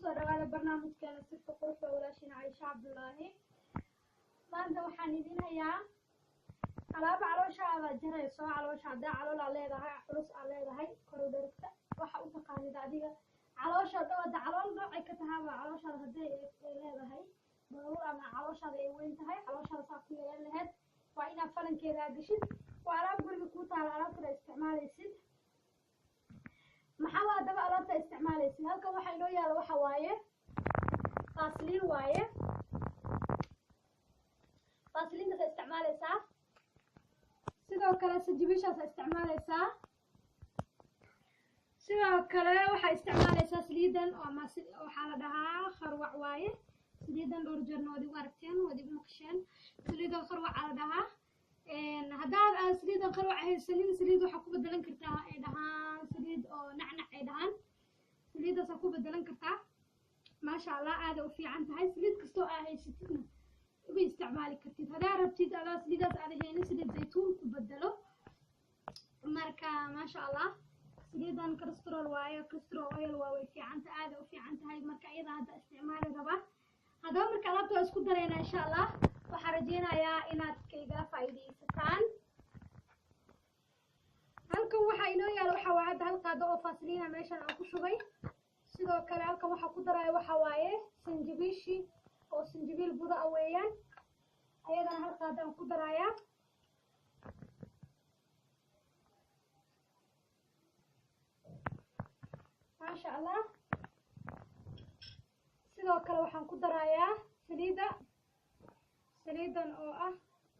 kusoo dhawaada barnaamijkeena sirta quruxda walaashina Aisha Cabdullaahi. maanta waxaan idin hayaa alaab calooshaada jarayso. caloosha hadaa calool aad leedahay, culus aad leedahay, korodhorta waxa u taqaanid adiga. calooshaada wada calool noocay ka tahay calooshaada haday ay leedahay bawr ama calooshaada ay weyn tahay, calooshaada saa ku yeelan lahayd waa inaad falankeeda gashid. waa alaab guriga ku taal, alaabta isticmaalaysid. maxaa waa daba alaabta isticmaalaysid? halkan waxa inoo yaala waxa waaye vaseline waaye. vaseline ka isticmaalaysaa, sidoo kale sanjabiishaas isticmaalaysaa, sidoo kale waxa isticmaalaysaa saliidan oo waxaa la dhahaa kharwac waaye. saliidan dhowr jeerna waad igu aragteen, waad igu maqasheen. saliidan kharwac la dhahaa. haddaad saliidan kharwac haysanin, saliid waxaa ku bedelan kartaa ay dhahaan saliid oo nacnac ay dhahaan. saliidaas ku bedelan kartaa, maasha Allah aad u fiican tahay. saliid kastoo aad haysatidna ugu isticmaali kartid. hadaa rabtid adaa saliidaas aad haynin, saliid zaytuun ku bedelo. marka maasha Allah saliidan cholesterol waaye, cholesterol oil waa way fiican tahay, aad u fiican tahay. marka iyada hadda isticmaali raba. haddaba marka alaabta isku darayna insha Allah waxaan rajeynayaa inaad kaygala faa'iidaysataan. halkan waxa inoo yaala waxa waaye hadda hal qaado oo vaseline meeshan aan ku shubay. sidoo kale halkan waxa ku daraya waxa waaye sanjabiishi oo sanjabiil buda ah weeyaan. ayadana hal qaado aan ku daraya. maasha Allah. sidoo kale waxaan ku darayaa saliidan oo ah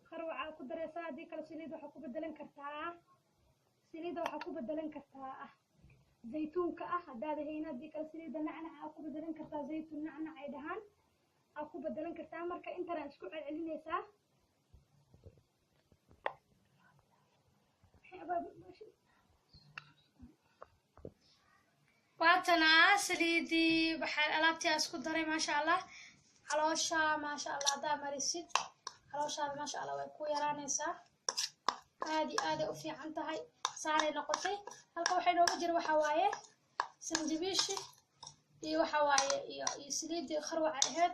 kharwaca ku daraysaa. haddii kale saliid waxaa ku bedelan kartaa zaytuunka ah haddaad hayna. haddii kale saliida nacnac ku bedelan kartaa, zaytuun nacnac ay dhahaan ku bedelan kartaa. marka intana isku celcelinaysaa. waatana saliidii waxaan alaabtii isku daray. maasha Allah caloosha maasha Allah haddaa marisid calooshaada maasha Allah way ku yaraanaysaa. aad u fiican tahay, saaray noqotay. halka waxa inooga jira waxa waaye sanjabiishi iyo waxa waaye iyo saliidii kharwac ahayd.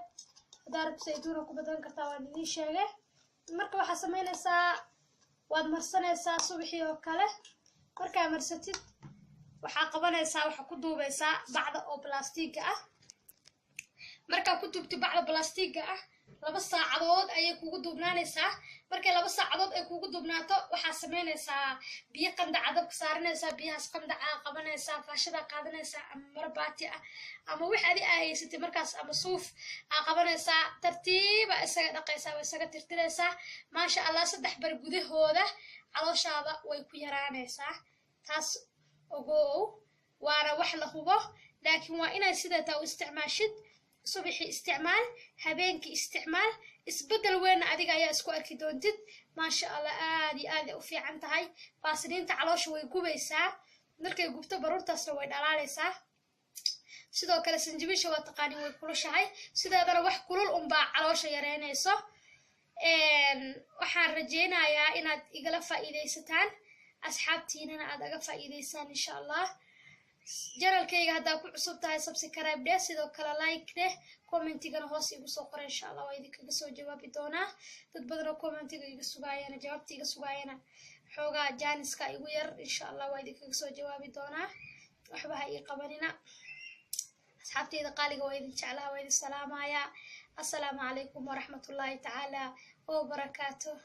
haddaa rabto zaytuun ku bedelan kartaa, waan idin sheegay. marka waxaa samaynaysaa waad marsanaysaa subaxii oo kale. markaa marsatid waxaa qabanaysaa, waxaa ku duubaysaa bacda oo balastiiga ah. markaa ku duubtid bacda balastiiga ah 2 saacadood ayay kugu duubnaanaysaa. markay 2 saacadood ay kugu duubnaato waxaa samaynaysaa biyo qandac dabka saaranaysaa. biyahaas qandaca qabanaysaa, faashada qaadanaysaa ama marbaati ah ama wix adi aa haysatay markaas ama suuf aa qabanaysaa. tartiiba isaga dhaqaysaa, way isaga tirtiraysaa. maasha Allah 3 bar gudahooda calooshaada way ku yaraanaysaa. taas ogow waana wax la hubo, laakiin waa inay sidaa u isticmaashid. subaxii isticmaal, habeenkii isticmaal. isbedel weyn adiga ayaa isku arki doontid. maasha Allah aad u fiican tahay. vaseline-ta caloosha way gubaysaa, markay gubto baruurtaasna way dhalaalaysaa. sidoo kale sanjabiisha waa taqaanin way kulushahay, sideedana wax kulul unbaa caloosha yareynayso. waxaan rajeynayaa inaad igala faa'iidaysataan, asxaabtiinana aad aga faa'iidaysaan insha Allah. janalkayga haddaa ku cusub tahay subscribe dheh, sidoo kale like dheh, commentigana hoos igu soo qora insha Allah waa idinkaga soo jawaabi doonaa. dad badan oo commentiga iga sugaayana, jawaabta iga sugaayana xoogaa jaaniska igu yar insha Allah waa idinkaga soo jawaabi doonaa. waxba ha ii qabanina. asxaabtayda qaaliga waa idin jeclaha, waa idin salaamayaa. assalaamu calaykum waraxmatullaahi tacaala wabarakaatuh.